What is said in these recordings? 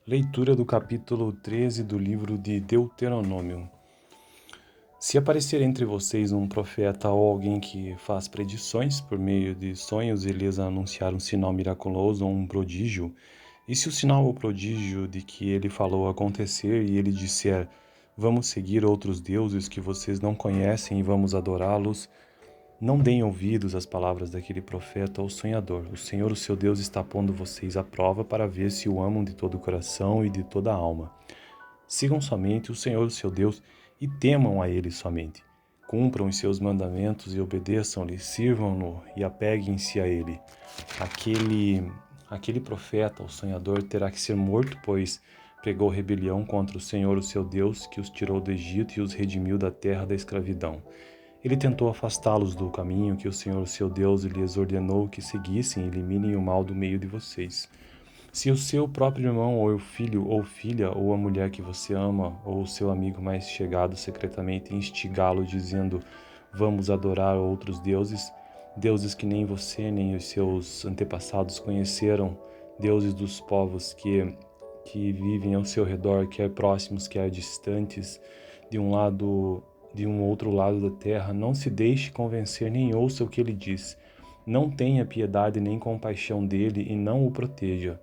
Leitura do capítulo 13 do livro de Deuteronômio. Se aparecer entre vocês um profeta ou alguém que faz predições por meio de sonhos e lhes anunciar um sinal miraculoso ou um prodígio, e se o sinal ou prodígio de que ele falou acontecer e ele disser, vamos seguir outros deuses que vocês não conhecem e vamos adorá-los, não deem ouvidos às palavras daquele profeta ou sonhador. O Senhor, o seu Deus, está pondo vocês à prova para ver se o amam de todo o coração e de toda a alma. Sigam somente o Senhor, o seu Deus, e temam a Ele somente. Cumpram os seus mandamentos e obedeçam-lhe, sirvam-no e apeguem-se a Ele. Aquele profeta ou sonhador terá que ser morto, pois pregou rebelião contra o Senhor, o seu Deus, que os tirou do Egito e os redimiu da terra da escravidão. Ele tentou afastá-los do caminho que o Senhor, seu Deus, lhes ordenou que seguissem e eliminem o mal do meio de vocês. Se o seu próprio irmão, ou o filho ou filha, ou a mulher que você ama, ou o seu amigo mais chegado secretamente instigá-lo dizendo, vamos adorar outros deuses, deuses que nem você nem os seus antepassados conheceram, deuses dos povos que vivem ao seu redor, quer próximos, quer distantes, de um outro lado da terra, não se deixe convencer nem ouça o que ele diz. Não tenha piedade nem compaixão dele e não o proteja.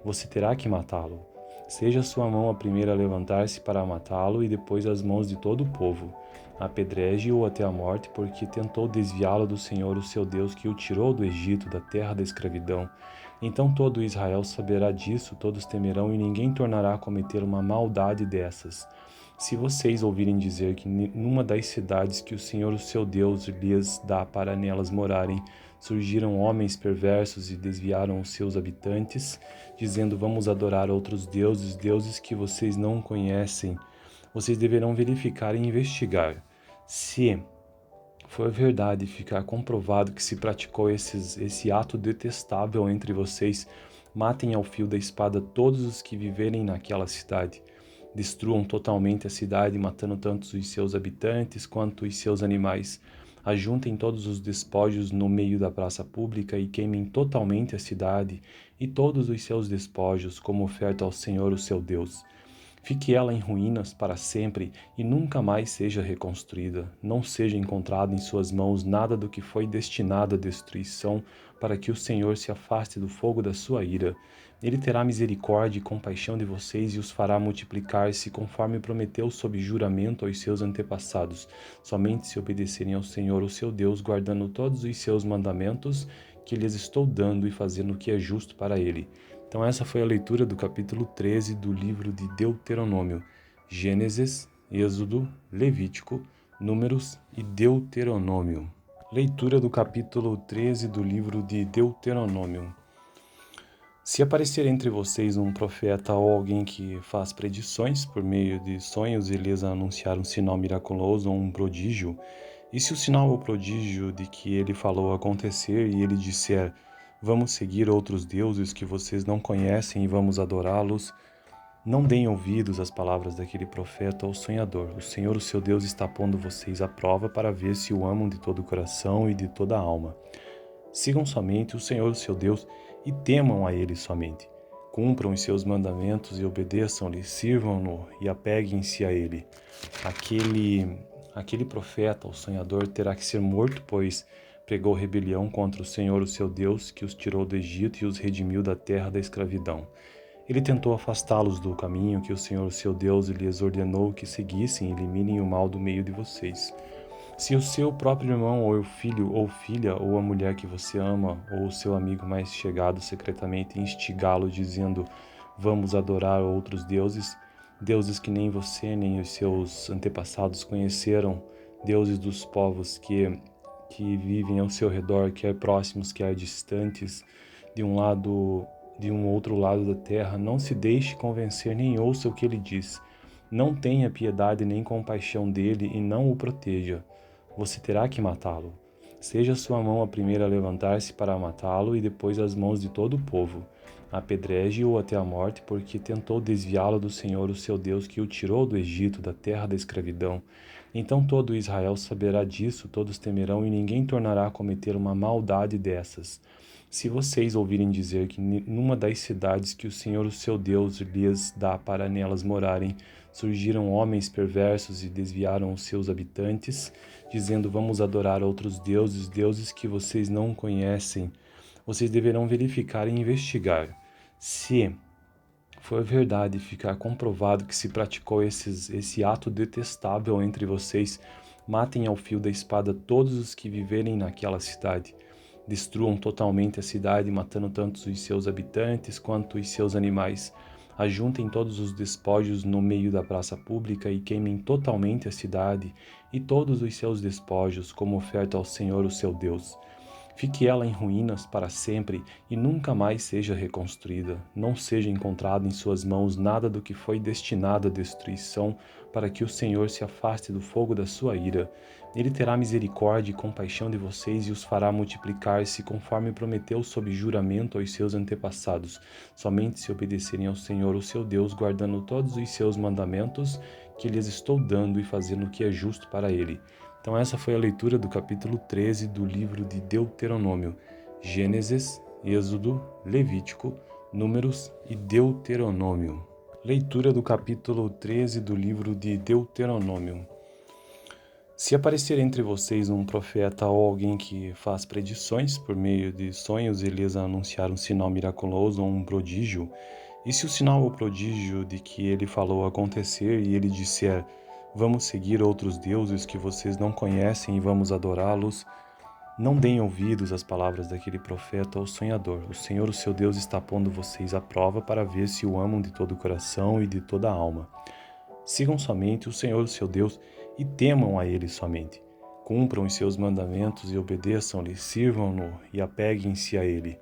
Você terá que matá-lo. Seja sua mão a primeira a levantar-se para matá-lo e depois as mãos de todo o povo. Apedreje-o até a morte, porque tentou desviá-lo do Senhor, o seu Deus, que o tirou do Egito, da terra da escravidão. Então todo Israel saberá disso, todos temerão e ninguém tornará a cometer uma maldade dessas. Se vocês ouvirem dizer que numa das cidades que o Senhor, o seu Deus, lhes dá para nelas morarem, surgiram homens perversos e desviaram os seus habitantes, dizendo, vamos adorar outros deuses, deuses que vocês não conhecem, vocês deverão verificar e investigar. Se for verdade ficar comprovado que se praticou esse ato detestável entre vocês, matem ao fio da espada todos os que viverem naquela cidade. Destruam totalmente a cidade, matando tanto os seus habitantes quanto os seus animais. Ajuntem todos os despojos no meio da praça pública e queimem totalmente a cidade e todos os seus despojos como oferta ao Senhor, o seu Deus. Fique ela em ruínas para sempre e nunca mais seja reconstruída. Não seja encontrado em suas mãos nada do que foi destinado à destruição, para que o Senhor se afaste do fogo da sua ira. Ele terá misericórdia e compaixão de vocês e os fará multiplicar-se, conforme prometeu sob juramento aos seus antepassados, somente se obedecerem ao Senhor, o seu Deus, guardando todos os seus mandamentos que lhes estou dando e fazendo o que é justo para ele. Então essa foi a leitura do capítulo 13 do livro de Deuteronômio. Gênesis, Êxodo, Levítico, Números e Deuteronômio. Leitura do capítulo 13 do livro de Deuteronômio. Se aparecer entre vocês um profeta ou alguém que faz predições por meio de sonhos e lhes anunciar um sinal miraculoso ou um prodígio, e se o sinal ou prodígio de que ele falou acontecer e ele disser, vamos seguir outros deuses que vocês não conhecem e vamos adorá-los, não deem ouvidos às palavras daquele profeta ou sonhador. O Senhor, o seu Deus, está pondo vocês à prova para ver se o amam de todo o coração e de toda a alma. Sigam somente o Senhor, o seu Deus, e temam a Ele somente. Cumpram os seus mandamentos e obedeçam-lhe, sirvam-no e apeguem-se a Ele. Aquele profeta ou sonhador terá que ser morto, pois pregou rebelião contra o Senhor, o seu Deus, que os tirou do Egito e os redimiu da terra da escravidão. Ele tentou afastá-los do caminho que o Senhor, o seu Deus, lhes ordenou que seguissem e eliminem o mal do meio de vocês. Se o seu próprio irmão, ou o filho ou filha, ou a mulher que você ama, ou o seu amigo mais chegado secretamente instigá-lo dizendo, vamos adorar outros deuses, deuses que nem você nem os seus antepassados conheceram, deuses dos povos que vivem ao seu redor, quer próximos, quer distantes, de um outro lado da terra, não se deixe convencer nem ouça o que ele diz. Não tenha piedade nem compaixão dele e não o proteja. Você terá que matá-lo. Seja sua mão a primeira a levantar-se para matá-lo e depois as mãos de todo o povo. Apedreje-o até a morte, porque tentou desviá-lo do Senhor, o seu Deus, que o tirou do Egito, da terra da escravidão. Então todo Israel saberá disso, todos temerão e ninguém tornará a cometer uma maldade dessas. Se vocês ouvirem dizer que numa das cidades que o Senhor, o seu Deus, lhes dá para nelas morarem, surgiram homens perversos e desviaram os seus habitantes, dizendo: vamos adorar outros deuses, deuses que vocês não conhecem, vocês deverão verificar e investigar. Se for verdade ficar comprovado que se praticou esse ato detestável entre vocês, matem ao fio da espada todos os que viverem naquela cidade. Destruam totalmente a cidade, matando tanto os seus habitantes quanto os seus animais. Ajuntem todos os despojos no meio da praça pública e queimem totalmente a cidade e todos os seus despojos como oferta ao Senhor, o seu Deus. Fique ela em ruínas para sempre e nunca mais seja reconstruída. Não seja encontrado em suas mãos nada do que foi destinado à destruição, para que o Senhor se afaste do fogo da sua ira. Ele terá misericórdia e compaixão de vocês e os fará multiplicar-se, conforme prometeu sob juramento aos seus antepassados, somente se obedecerem ao Senhor, o seu Deus, guardando todos os seus mandamentos que lhes estou dando e fazendo o que é justo para ele. Então essa foi a leitura do capítulo 13 do livro de Deuteronômio, Gênesis, Êxodo, Levítico, Números e Deuteronômio. Leitura do capítulo 13 do livro de Deuteronômio. Se aparecer entre vocês um profeta ou alguém que faz predições por meio de sonhos e lhes anunciar um sinal miraculoso ou um prodígio, e se o sinal ou prodígio de que ele falou acontecer e ele disser: vamos seguir outros deuses que vocês não conhecem e vamos adorá-los, não deem ouvidos às palavras daquele profeta ou sonhador. O Senhor, o seu Deus, está pondo vocês à prova para ver se o amam de todo o coração e de toda a alma. Sigam somente o Senhor, o seu Deus, e temam a Ele somente. Cumpram os seus mandamentos e obedeçam-lhe, sirvam-no e apeguem-se a Ele.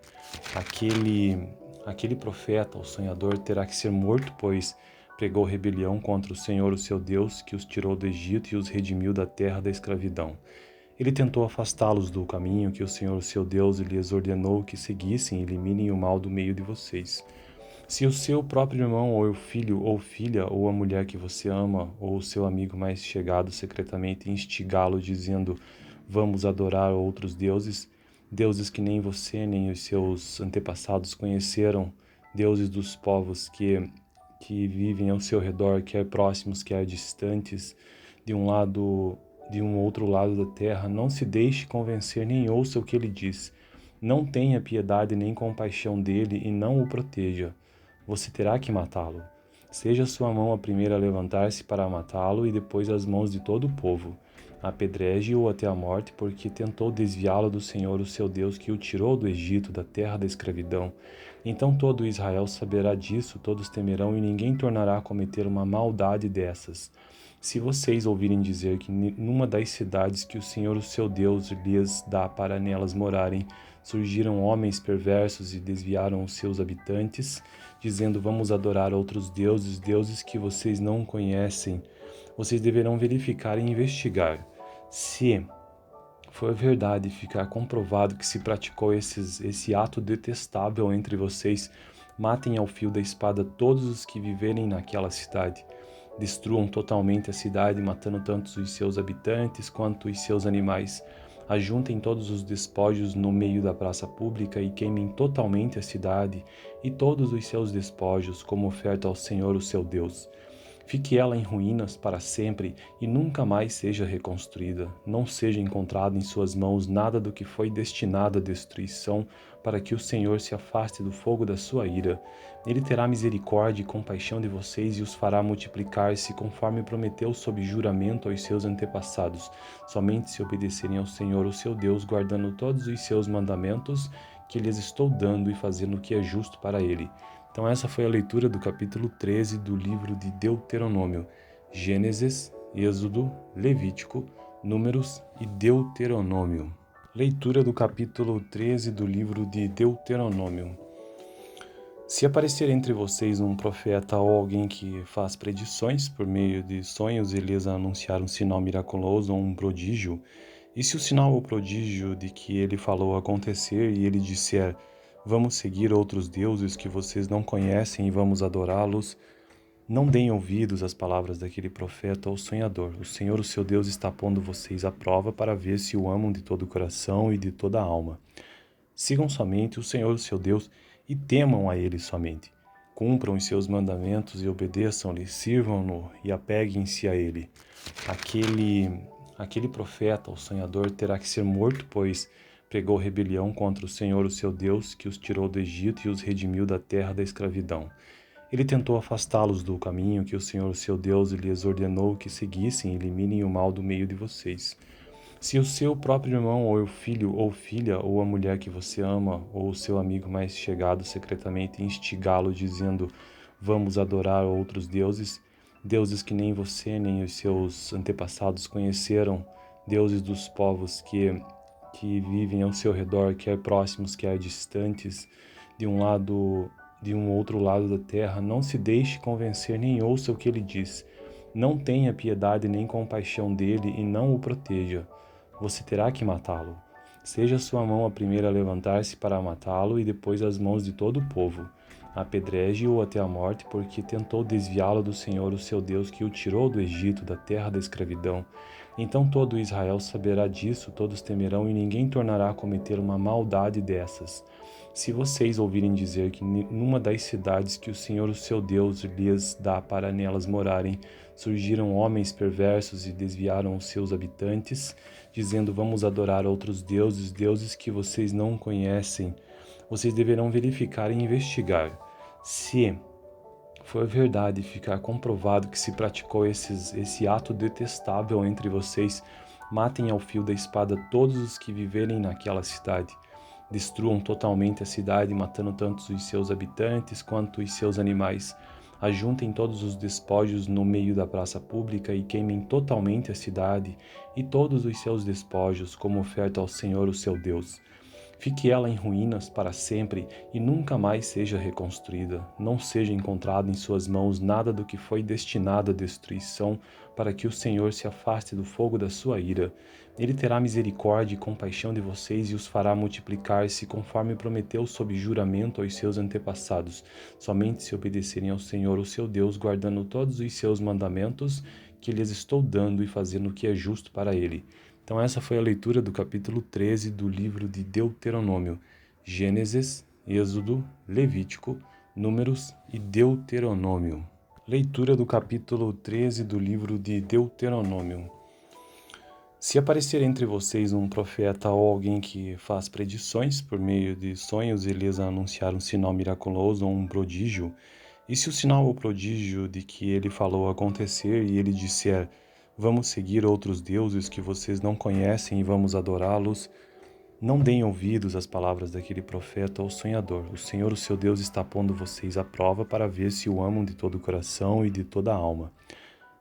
Aquele profeta ou sonhador terá que ser morto, pois pregou rebelião contra o Senhor, o seu Deus, que os tirou do Egito e os redimiu da terra da escravidão. Ele tentou afastá-los do caminho que o Senhor, o seu Deus, lhes ordenou que seguissem e eliminem o mal do meio de vocês. Se o seu próprio irmão, ou o filho ou filha, ou a mulher que você ama, ou o seu amigo mais chegado secretamente instigá-lo dizendo: vamos adorar outros deuses, deuses que nem você nem os seus antepassados conheceram, deuses dos povos que vivem ao seu redor, quer próximos, quer distantes, de um outro lado da terra, não se deixe convencer nem ouça o que ele diz. Não tenha piedade nem compaixão dele e não o proteja. Você terá que matá-lo. Seja sua mão a primeira a levantar-se para matá-lo e depois as mãos de todo o povo. Apedreje-o até a morte, porque tentou desviá-lo do Senhor, o seu Deus, que o tirou do Egito, da terra da escravidão. Então todo Israel saberá disso, todos temerão e ninguém tornará a cometer uma maldade dessas. Se vocês ouvirem dizer que numa das cidades que o Senhor, o seu Deus, lhes dá para nelas morarem, surgiram homens perversos e desviaram os seus habitantes, dizendo: vamos adorar outros deuses, deuses que vocês não conhecem, vocês deverão verificar e investigar. Se for verdade ficar comprovado que se praticou esse ato detestável entre vocês, matem ao fio da espada todos os que viverem naquela cidade. Destruam totalmente a cidade, matando tanto os seus habitantes quanto os seus animais. Ajuntem todos os despojos no meio da praça pública e queimem totalmente a cidade e todos os seus despojos como oferta ao Senhor, o seu Deus. Fique ela em ruínas para sempre e nunca mais seja reconstruída. Não seja encontrado em suas mãos nada do que foi destinado à destruição, para que o Senhor se afaste do fogo da sua ira. Ele terá misericórdia e compaixão de vocês e os fará multiplicar-se, conforme prometeu sob juramento aos seus antepassados, somente se obedecerem ao Senhor, o seu Deus, guardando todos os seus mandamentos que lhes estou dando e fazendo o que é justo para ele. Então essa foi a leitura do capítulo 13 do livro de Deuteronômio, Gênesis, Êxodo, Levítico, Números e Deuteronômio. Leitura do capítulo 13 do livro de Deuteronômio. Se aparecer entre vocês um profeta ou alguém que faz predições por meio de sonhos e lhes anunciar um sinal miraculoso ou um prodígio, e se o sinal ou prodígio de que ele falou acontecer e ele disser: vamos seguir outros deuses que vocês não conhecem e vamos adorá-los, não deem ouvidos às palavras daquele profeta ou sonhador. O Senhor, o seu Deus, está pondo vocês à prova para ver se o amam de todo o coração e de toda a alma. Sigam somente o Senhor, seu Deus, e temam a Ele somente. Cumpram os seus mandamentos e obedeçam-lhe, sirvam-no e apeguem-se a Ele. Aquele profeta, o sonhador, terá que ser morto, pois pregou rebelião contra o Senhor, o seu Deus, que os tirou do Egito e os redimiu da terra da escravidão. Ele tentou afastá-los do caminho que o Senhor, seu Deus, lhes ordenou que seguissem e eliminem o mal do meio de vocês. Se o seu próprio irmão, ou o filho ou filha, ou a mulher que você ama, ou o seu amigo mais chegado secretamente instigá-lo dizendo: vamos adorar outros deuses, deuses que nem você nem os seus antepassados conheceram, deuses dos povos que vivem ao seu redor, quer próximos, quer distantes, de um outro lado da terra, não se deixe convencer nem ouça o que ele diz. Não tenha piedade nem compaixão dele e não o proteja. Você terá que matá-lo. Seja sua mão a primeira a levantar-se para matá-lo e depois as mãos de todo o povo. Apedreje-o até a morte, porque tentou desviá-lo do Senhor, o seu Deus, que o tirou do Egito, da terra da escravidão. Então todo Israel saberá disso, todos temerão e ninguém tornará a cometer uma maldade dessas. Se vocês ouvirem dizer que numa das cidades que o Senhor, o seu Deus, lhes dá para nelas morarem, surgiram homens perversos e desviaram os seus habitantes, dizendo: vamos adorar outros deuses, deuses que vocês não conhecem, vocês deverão verificar e investigar. Se for verdade ficar comprovado que se praticou esse ato detestável entre vocês, matem ao fio da espada todos os que viverem naquela cidade. Destruam totalmente a cidade, matando tanto os seus habitantes quanto os seus animais. Ajuntem todos os despojos no meio da praça pública e queimem totalmente a cidade e todos os seus despojos como oferta ao Senhor, o seu Deus. Fique ela em ruínas para sempre e nunca mais seja reconstruída. Não seja encontrado em suas mãos nada do que foi destinado à destruição, para que o Senhor se afaste do fogo da sua ira. Ele terá misericórdia e compaixão de vocês e os fará multiplicar-se, conforme prometeu sob juramento aos seus antepassados, somente se obedecerem ao Senhor, o seu Deus, guardando todos os seus mandamentos que lhes estou dando e fazendo o que é justo para ele. Então essa foi a leitura do capítulo 13 do livro de Deuteronômio. Gênesis, Êxodo, Levítico, Números e Deuteronômio. Leitura do capítulo 13 do livro de Deuteronômio. Se aparecer entre vocês um profeta ou alguém que faz predições por meio de sonhos e lhes anunciar um sinal miraculoso ou um prodígio, e se o sinal ou prodígio de que ele falou acontecer e ele disser: vamos seguir outros deuses que vocês não conhecem e vamos adorá-los, não deem ouvidos às palavras daquele profeta ou sonhador. O Senhor, o seu Deus, está pondo vocês à prova para ver se o amam de todo o coração e de toda a alma.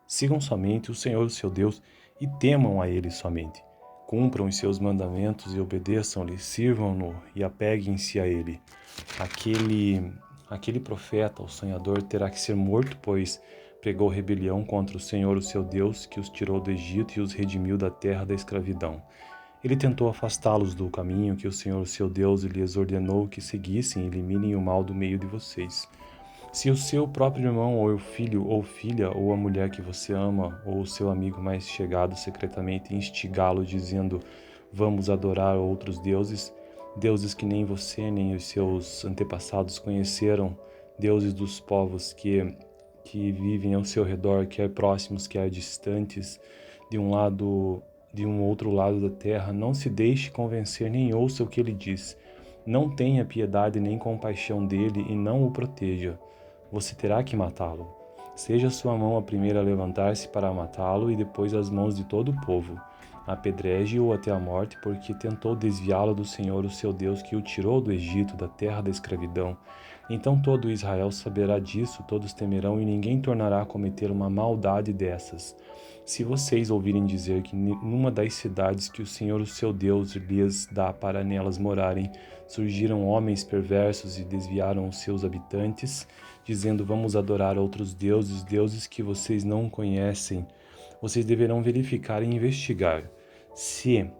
Sigam somente o Senhor, o seu Deus, e temam a Ele somente. Cumpram os seus mandamentos e obedeçam-lhe, sirvam-no e apeguem-se a Ele. Aquele profeta, o sonhador, terá que ser morto, pois pregou rebelião contra o Senhor, o seu Deus, que os tirou do Egito e os redimiu da terra da escravidão. Ele tentou afastá-los do caminho que o Senhor, o seu Deus, lhes ordenou que seguissem e eliminem o mal do meio de vocês. Se o seu próprio irmão, ou o filho ou filha, ou a mulher que você ama, ou o seu amigo mais chegado secretamente instigá-lo dizendo: vamos adorar outros deuses, deuses que nem você nem os seus antepassados conheceram, deuses dos povos que vivem ao seu redor, quer próximos, quer distantes, de um outro lado da terra, não se deixe convencer nem ouça o que ele diz. Não tenha piedade nem compaixão dele e não o proteja. Você terá que matá-lo. Seja sua mão a primeira a levantar-se para matá-lo e depois as mãos de todo o povo. Apedreje-o até a morte, porque tentou desviá-lo do Senhor, o seu Deus, que o tirou do Egito, da terra da escravidão. Então todo Israel saberá disso, todos temerão e ninguém tornará a cometer uma maldade dessas. Se vocês ouvirem dizer que numa das cidades que o Senhor, o seu Deus, lhes dá para nelas morarem, surgiram homens perversos e desviaram os seus habitantes, dizendo: vamos adorar outros deuses, deuses que vocês não conhecem, vocês deverão verificar e investigar. Se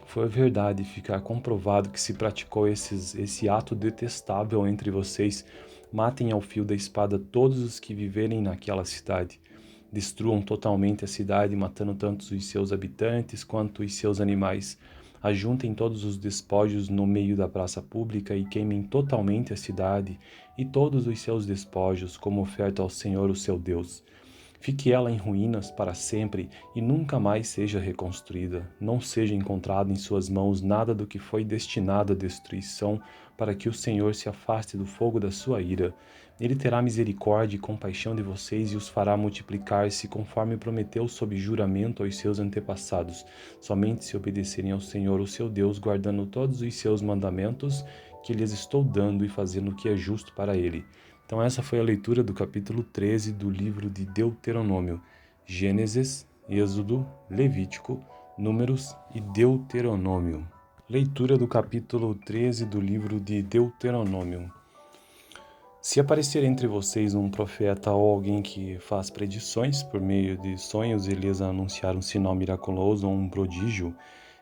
for verdade ficar comprovado que se praticou esse ato detestável entre vocês, matem ao fio da espada todos os que viverem naquela cidade. Destruam totalmente a cidade, matando tanto os seus habitantes quanto os seus animais. Ajuntem todos os despojos no meio da praça pública e queimem totalmente a cidade e todos os seus despojos como oferta ao Senhor, o seu Deus. Fique ela em ruínas para sempre e nunca mais seja reconstruída. Não seja encontrado em suas mãos nada do que foi destinado à destruição, para que o Senhor se afaste do fogo da sua ira. Ele terá misericórdia e compaixão de vocês e os fará multiplicar-se, conforme prometeu sob juramento aos seus antepassados, somente se obedecerem ao Senhor, o seu Deus, guardando todos os seus mandamentos que lhes estou dando e fazendo o que é justo para ele. Então essa foi a leitura do capítulo 13 do livro de Deuteronômio. Gênesis, Êxodo, Levítico, Números e Deuteronômio. Leitura do capítulo 13 do livro de Deuteronômio. Se aparecer entre vocês um profeta ou alguém que faz predições por meio de sonhos e lhes anunciar um sinal miraculoso ou um prodígio,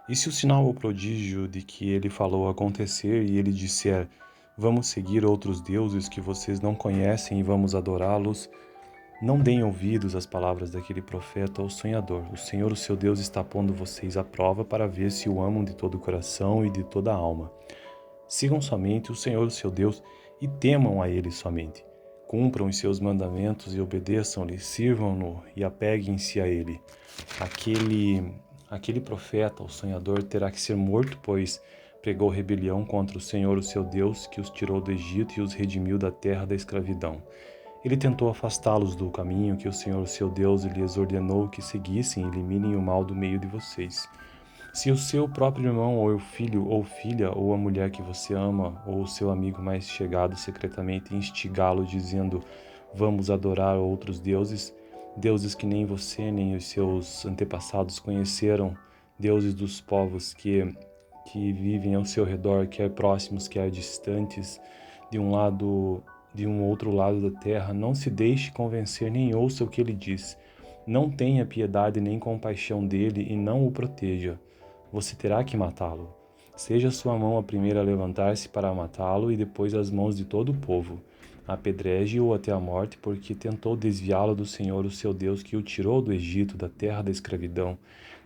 e se o sinal ou prodígio de que ele falou acontecer e ele disser: vamos seguir outros deuses que vocês não conhecem e vamos adorá-los, não deem ouvidos às palavras daquele profeta ou sonhador. O Senhor, o seu Deus, está pondo vocês à prova para ver se o amam de todo o coração e de toda a alma. Sigam somente o Senhor, o seu Deus, e temam a Ele somente. Cumpram os seus mandamentos e obedeçam-lhe, sirvam-no e apeguem-se a Ele. Aquele profeta ou sonhador terá que ser morto, pois pregou rebelião contra o Senhor, o seu Deus, que os tirou do Egito e os redimiu da terra da escravidão. Ele tentou afastá-los do caminho que o Senhor, o seu Deus, lhes ordenou que seguissem e eliminem o mal do meio de vocês. Se o seu próprio irmão, ou o filho, ou filha, ou a mulher que você ama, ou o seu amigo mais chegado secretamente instigá-lo dizendo: vamos adorar outros deuses, deuses que nem você nem os seus antepassados conheceram, deuses dos povos que vivem ao seu redor, quer próximos, quer distantes, de um outro lado da terra, não se deixe convencer nem ouça o que ele diz. Não tenha piedade nem compaixão dele e não o proteja. Você terá que matá-lo. Seja sua mão a primeira a levantar-se para matá-lo e depois as mãos de todo o povo. Apedreje-o até a morte, porque tentou desviá-lo do Senhor, o seu Deus, que o tirou do Egito, da terra da escravidão.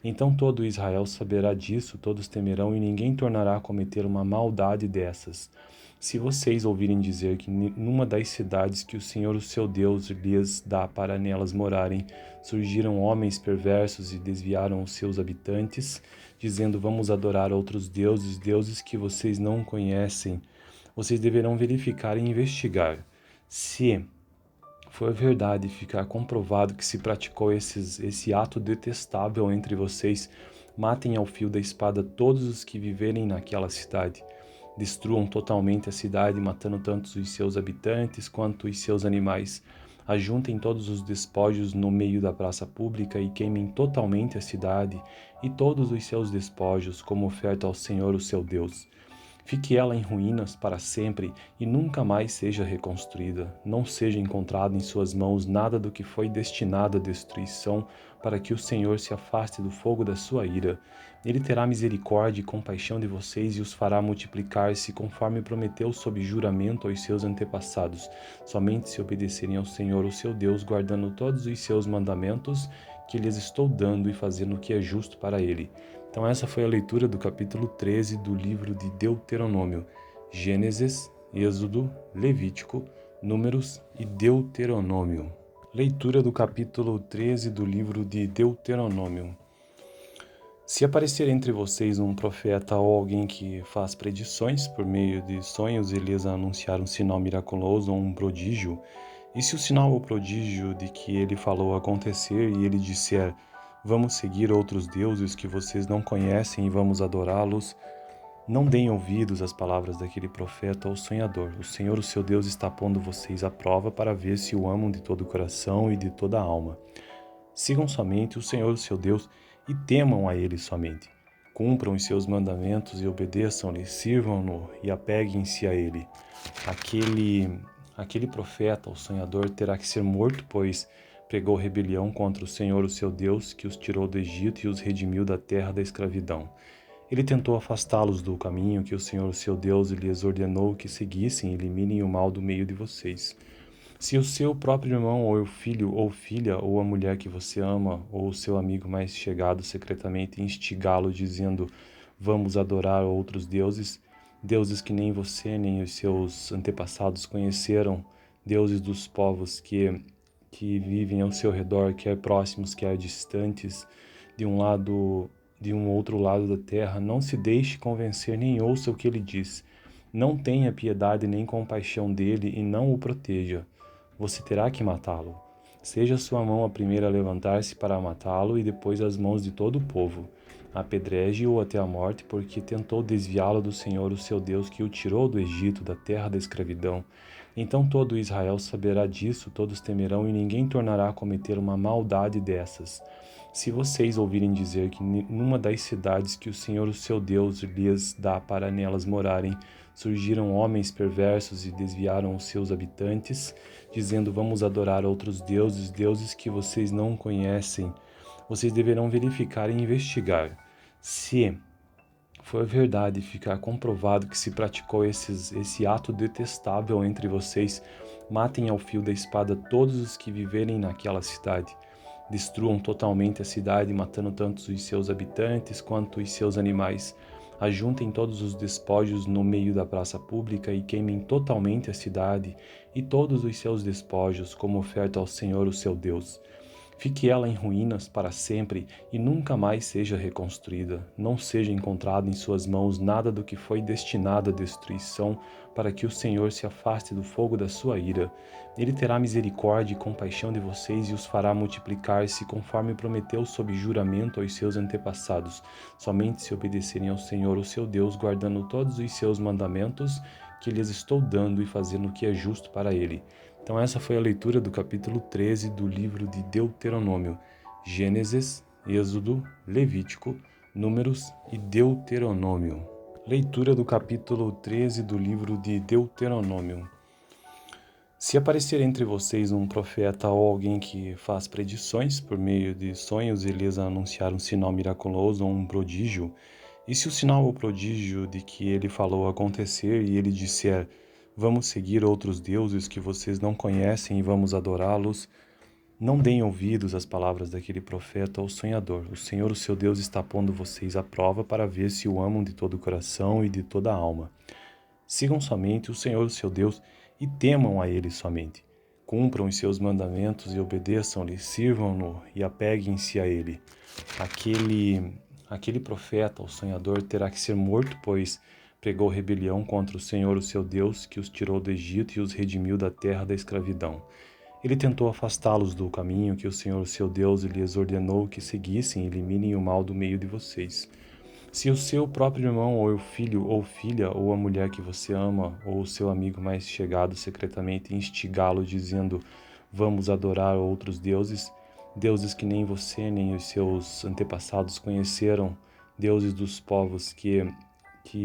Então todo Israel saberá disso, todos temerão e ninguém tornará a cometer uma maldade dessas. Se vocês ouvirem dizer que numa das cidades que o Senhor, o seu Deus, lhes dá para nelas morarem, surgiram homens perversos e desviaram os seus habitantes, dizendo: vamos adorar outros deuses, deuses que vocês não conhecem, vocês deverão verificar e investigar. Se for verdade e ficar comprovado que se praticou esse ato detestável entre vocês, matem ao fio da espada todos os que viverem naquela cidade. Destruam totalmente a cidade, matando tanto os seus habitantes quanto os seus animais. Ajuntem todos os despojos no meio da praça pública e queimem totalmente a cidade e todos os seus despojos como oferta ao Senhor, o seu Deus. Fique ela em ruínas para sempre e nunca mais seja reconstruída. Não seja encontrado em suas mãos nada do que foi destinado à destruição, para que o Senhor se afaste do fogo da sua ira. Ele terá misericórdia e compaixão de vocês e os fará multiplicar-se, conforme prometeu sob juramento aos seus antepassados, somente se obedecerem ao Senhor, o seu Deus, guardando todos os seus mandamentos que lhes estou dando e fazendo o que é justo para ele. Então essa foi a leitura do capítulo 13 do livro de Deuteronômio. Gênesis, Êxodo, Levítico, Números e Deuteronômio. Leitura do capítulo 13 do livro de Deuteronômio. Se aparecer entre vocês um profeta ou alguém que faz predições por meio de sonhos e lhes anunciar um sinal miraculoso ou um prodígio, e se o sinal ou prodígio de que ele falou acontecer e ele disser: vamos seguir outros deuses que vocês não conhecem e vamos adorá-los, não deem ouvidos às palavras daquele profeta ou sonhador. O Senhor, o seu Deus, está pondo vocês à prova para ver se o amam de todo o coração e de toda a alma. Sigam somente o Senhor, o seu Deus, e temam a Ele somente. Cumpram os seus mandamentos e obedeçam-lhe, sirvam-no e apeguem-se a Ele. Aquele profeta ou sonhador terá que ser morto, pois pregou rebelião contra o Senhor, o seu Deus, que os tirou do Egito e os redimiu da terra da escravidão. Ele tentou afastá-los do caminho que o Senhor, o seu Deus, lhes ordenou que seguissem e eliminem o mal do meio de vocês. Se o seu próprio irmão, ou o filho, ou filha, ou a mulher que você ama, ou o seu amigo mais chegado secretamente instigá-lo dizendo: vamos adorar outros deuses, deuses que nem você nem os seus antepassados conheceram, deuses dos povos que vivem ao seu redor, quer próximos, quer distantes, de um outro lado da terra. Não se deixe convencer nem ouça o que ele diz. Não tenha piedade nem compaixão dele e não o proteja. Você terá que matá-lo. Seja sua mão a primeira a levantar-se para matá-lo e depois as mãos de todo o povo. Apedreje-o até a morte, porque tentou desviá-lo do Senhor, o seu Deus, que o tirou do Egito, da terra da escravidão. Então todo Israel saberá disso, todos temerão, e ninguém tornará a cometer uma maldade dessas. Se vocês ouvirem dizer que numa das cidades que o Senhor, o seu Deus, lhes dá para nelas morarem, surgiram homens perversos e desviaram os seus habitantes, dizendo: vamos adorar outros deuses, deuses que vocês não conhecem, vocês deverão verificar e investigar. Se for verdade, ficar comprovado que se praticou esse ato detestável entre vocês, matem ao fio da espada todos os que viverem naquela cidade. Destruam totalmente a cidade, matando tanto os seus habitantes quanto os seus animais. Ajuntem todos os despojos no meio da praça pública e queimem totalmente a cidade e todos os seus despojos como oferta ao Senhor, o seu Deus. Fique ela em ruínas para sempre e nunca mais seja reconstruída. Não seja encontrado em suas mãos nada do que foi destinado à destruição, para que o Senhor se afaste do fogo da sua ira. Ele terá misericórdia e compaixão de vocês e os fará multiplicar-se, conforme prometeu sob juramento aos seus antepassados, somente se obedecerem ao Senhor, o seu Deus, guardando todos os seus mandamentos que lhes estou dando e fazendo o que é justo para ele. Então essa foi a leitura do capítulo 13 do livro de Deuteronômio. Gênesis, Êxodo, Levítico, Números e Deuteronômio. Leitura do capítulo 13 do livro de Deuteronômio. Se aparecer entre vocês um profeta ou alguém que faz predições por meio de sonhos e lhes anunciar um sinal miraculoso ou um prodígio, e se o sinal ou prodígio de que ele falou acontecer e ele disser: vamos seguir outros deuses que vocês não conhecem e vamos adorá-los, não deem ouvidos às palavras daquele profeta ou sonhador. O Senhor, o seu Deus, está pondo vocês à prova para ver se o amam de todo o coração e de toda a alma. Sigam somente o Senhor, o seu Deus, e temam a Ele somente. Cumpram os seus mandamentos e obedeçam-lhe, sirvam-no e apeguem-se a Ele. Aquele profeta ou sonhador terá que ser morto, pois pregou rebelião contra o Senhor, o seu Deus, que os tirou do Egito e os redimiu da terra da escravidão. Ele tentou afastá-los do caminho que o Senhor, o seu Deus, lhes ordenou que seguissem e eliminem o mal do meio de vocês. Se o seu próprio irmão, ou o filho ou filha, ou a mulher que você ama, ou o seu amigo mais chegado secretamente instigá-lo dizendo: vamos adorar outros deuses, deuses que nem você nem os seus antepassados conheceram, deuses dos povos que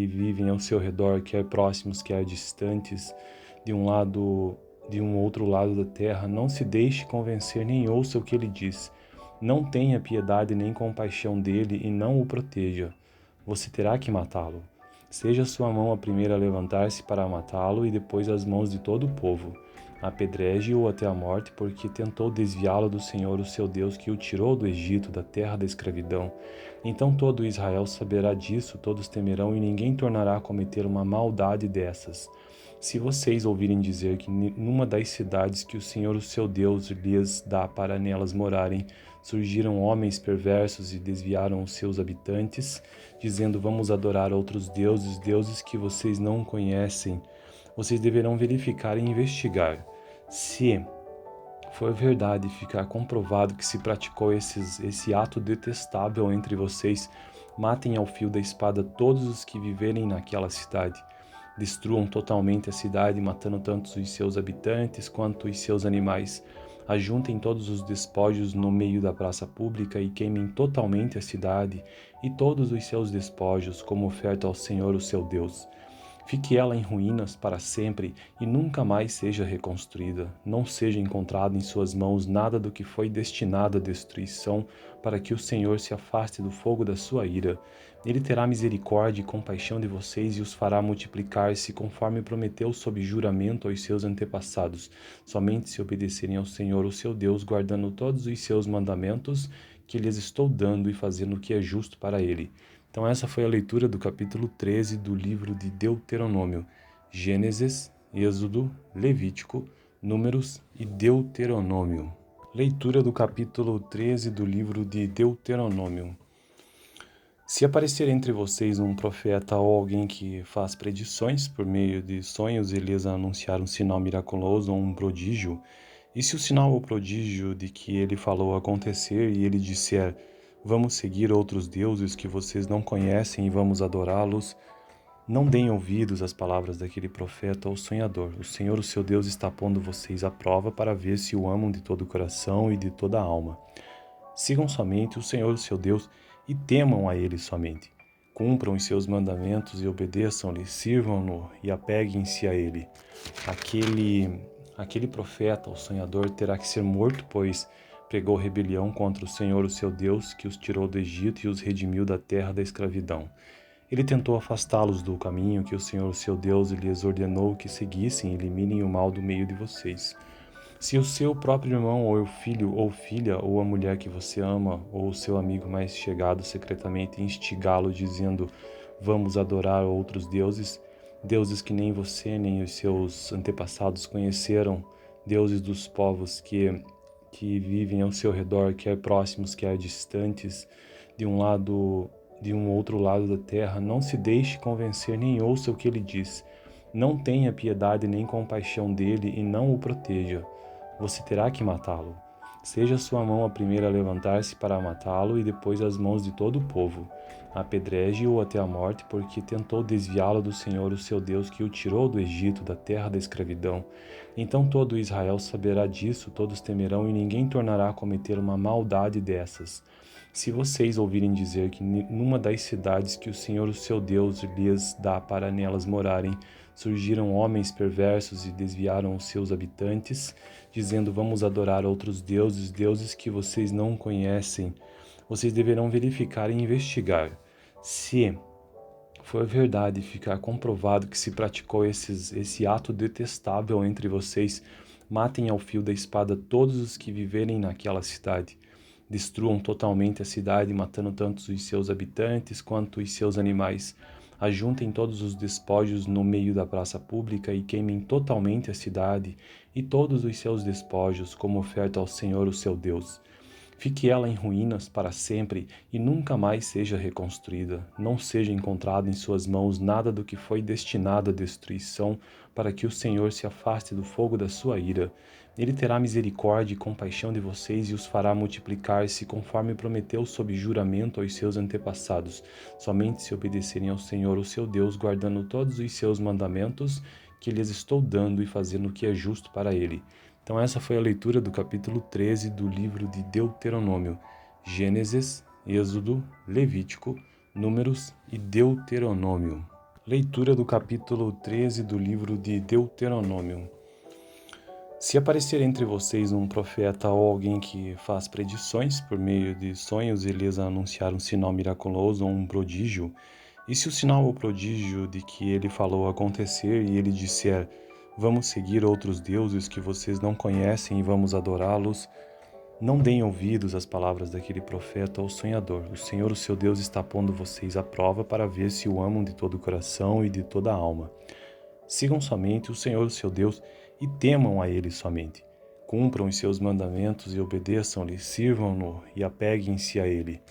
vivem ao seu redor, quer próximos, quer distantes, de um outro lado da terra, não se deixe convencer nem ouça o que ele diz. Não tenha piedade nem compaixão dele e não o proteja. Você terá que matá-lo. Seja sua mão a primeira a levantar-se para matá-lo e depois as mãos de todo o povo. Apedreje-o até a morte, porque tentou desviá-lo do Senhor, o seu Deus, que o tirou do Egito, da terra da escravidão. Então todo Israel saberá disso, todos temerão, e ninguém tornará a cometer uma maldade dessas. Se vocês ouvirem dizer que numa das cidades que o Senhor, o seu Deus, lhes dá para nelas morarem, surgiram homens perversos e desviaram os seus habitantes, dizendo: vamos adorar outros deuses, deuses que vocês não conhecem, vocês deverão verificar e investigar. Se for verdade, ficar comprovado que se praticou esse ato detestável entre vocês, matem ao fio da espada todos os que viverem naquela cidade. Destruam totalmente a cidade, matando tanto os seus habitantes quanto os seus animais. Ajuntem todos os despojos no meio da praça pública e queimem totalmente a cidade e todos os seus despojos como oferta ao Senhor, o seu Deus. Fique ela em ruínas para sempre e nunca mais seja reconstruída. Não seja encontrado em suas mãos nada do que foi destinado à destruição, para que o Senhor se afaste do fogo da sua ira. Ele terá misericórdia e compaixão de vocês e os fará multiplicar-se, conforme prometeu sob juramento aos seus antepassados, somente se obedecerem ao Senhor, o seu Deus, guardando todos os seus mandamentos que lhes estou dando e fazendo o que é justo para ele. Então essa foi a leitura do capítulo 13 do livro de Deuteronômio, Gênesis, Êxodo, Levítico, Números e Deuteronômio. Leitura do capítulo 13 do livro de Deuteronômio. Se aparecer entre vocês um profeta ou alguém que faz predições por meio de sonhos e lhes anunciar um sinal miraculoso ou um prodígio, e se o sinal ou prodígio de que ele falou acontecer e ele disser, vamos seguir outros deuses que vocês não conhecem e vamos adorá-los, não deem ouvidos às palavras daquele profeta ou sonhador. O Senhor, o seu Deus, está pondo vocês à prova para ver se o amam de todo o coração e de toda a alma. Sigam somente o Senhor, o seu Deus, e temam a Ele somente. Cumpram os seus mandamentos e obedeçam-lhe, sirvam-no e apeguem-se a Ele. Aquele profeta ou sonhador terá que ser morto, pois pregou rebelião contra o Senhor, o seu Deus, que os tirou do Egito e os redimiu da terra da escravidão. Ele tentou afastá-los do caminho que o Senhor, seu Deus, lhes ordenou que seguissem e eliminem o mal do meio de vocês. Se o seu próprio irmão, ou o filho ou filha, ou a mulher que você ama, ou o seu amigo mais chegado secretamente instigá-lo dizendo, vamos adorar outros deuses, deuses que nem você nem os seus antepassados conheceram, deuses dos povos que vivem ao seu redor, quer próximos, quer distantes, de um outro lado da terra, não se deixe convencer nem ouça o que ele diz. Não tenha piedade nem compaixão dele e não o proteja. Você terá que matá-lo. Seja sua mão a primeira a levantar-se para matá-lo e depois as mãos de todo o povo. Apedreje-o até a morte, porque tentou desviá-lo do Senhor, o seu Deus, que o tirou do Egito, da terra da escravidão. Então todo Israel saberá disso, todos temerão e ninguém tornará a cometer uma maldade dessas. Se vocês ouvirem dizer que numa das cidades que o Senhor, o seu Deus, lhes dá para nelas morarem, surgiram homens perversos e desviaram os seus habitantes, dizendo, vamos adorar outros deuses, deuses que vocês não conhecem, vocês deverão verificar e investigar. Se for verdade ficar comprovado que se praticou esse ato detestável entre vocês, matem ao fio da espada todos os que viverem naquela cidade. Destruam totalmente a cidade, matando tanto os seus habitantes quanto os seus animais. Ajuntem todos os despojos no meio da praça pública e queimem totalmente a cidade e todos os seus despojos como oferta ao Senhor, o seu Deus. Fique ela em ruínas para sempre e nunca mais seja reconstruída. Não seja encontrado em suas mãos nada do que foi destinado à destruição, para que o Senhor se afaste do fogo da sua ira. Ele terá misericórdia e compaixão de vocês e os fará multiplicar-se, conforme prometeu sob juramento aos seus antepassados, somente se obedecerem ao Senhor, o seu Deus, guardando todos os seus mandamentos que lhes estou dando e fazendo o que é justo para ele. Então essa foi a leitura do capítulo 13 do livro de Deuteronômio, Gênesis, Êxodo, Levítico, Números e Deuteronômio. Leitura do capítulo 13 do livro de Deuteronômio. Se aparecer entre vocês um profeta ou alguém que faz predições por meio de sonhos e lhes anunciar um sinal miraculoso ou um prodígio, e se o sinal ou prodígio de que ele falou acontecer e ele disser, vamos seguir outros deuses que vocês não conhecem e vamos adorá-los, não deem ouvidos às palavras daquele profeta ou sonhador. O Senhor, o seu Deus, está pondo vocês à prova para ver se o amam de todo o coração e de toda a alma. Sigam somente o Senhor, o seu Deus, e temam a Ele somente. Cumpram os seus mandamentos e obedeçam-lhe, sirvam-no e apeguem-se a Ele.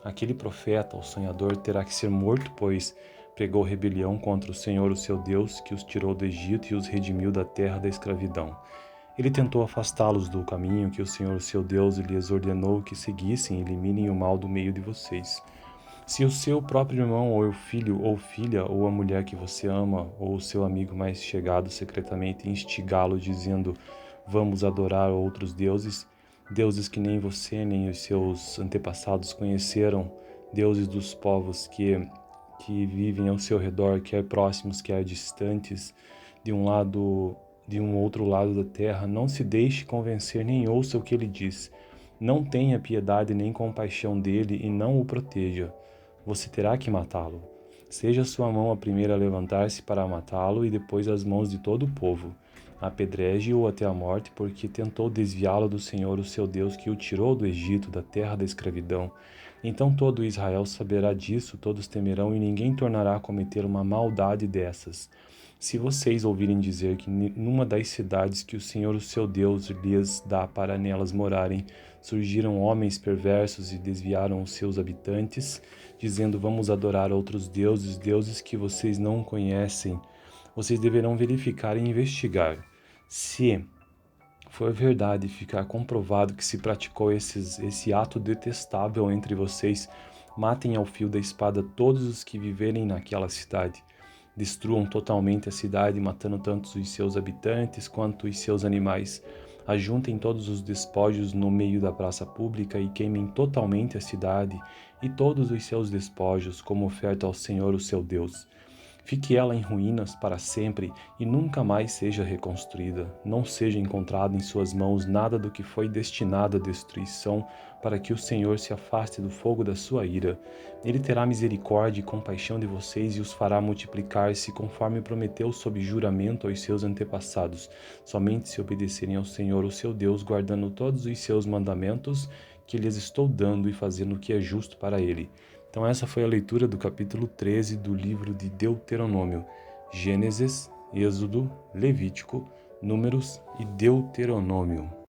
Aquele profeta ou sonhador terá que ser morto, pois pregou rebelião contra o Senhor, o seu Deus, que os tirou do Egito e os redimiu da terra da escravidão. Ele tentou afastá-los do caminho que o Senhor, seu Deus, lhes ordenou que seguissem e eliminem o mal do meio de vocês. Se o seu próprio irmão, ou o filho ou filha, ou a mulher que você ama, ou o seu amigo mais chegado secretamente instigá-lo dizendo, vamos adorar outros deuses, deuses que nem você nem os seus antepassados conheceram, deuses dos povos que vivem ao seu redor, quer próximos, quer distantes, de um outro lado da terra, não se deixe convencer nem ouça o que ele diz. Não tenha piedade nem compaixão dele e não o proteja. Você terá que matá-lo. Seja sua mão a primeira a levantar-se para matá-lo e depois as mãos de todo o povo. Apedreje-o até a morte, porque tentou desviá-lo do Senhor, o seu Deus, que o tirou do Egito, da terra da escravidão. Então todo Israel saberá disso, todos temerão, e ninguém tornará a cometer uma maldade dessas. Se vocês ouvirem dizer que numa das cidades que o Senhor, o seu Deus, lhes dá para nelas morarem, surgiram homens perversos e desviaram os seus habitantes, dizendo: Vamos adorar outros deuses, deuses que vocês não conhecem, vocês deverão verificar e investigar. Se for verdade e ficar comprovado que se praticou esse ato detestável entre vocês, matem ao fio da espada todos os que viverem naquela cidade. Destruam totalmente a cidade, matando tanto os seus habitantes quanto os seus animais. Ajuntem todos os despojos no meio da praça pública e queimem totalmente a cidade e todos os seus despojos como oferta ao Senhor, o seu Deus. Fique ela em ruínas para sempre e nunca mais seja reconstruída. Não seja encontrado em suas mãos nada do que foi destinado à destruição, para que o Senhor se afaste do fogo da sua ira. Ele terá misericórdia e compaixão de vocês e os fará multiplicar-se, conforme prometeu sob juramento aos seus antepassados, somente se obedecerem ao Senhor, o seu Deus, guardando todos os seus mandamentos que lhes estou dando e fazendo o que é justo para ele. Então essa foi a leitura do capítulo 13 do livro de Deuteronômio, Gênesis, Êxodo, Levítico, Números e Deuteronômio.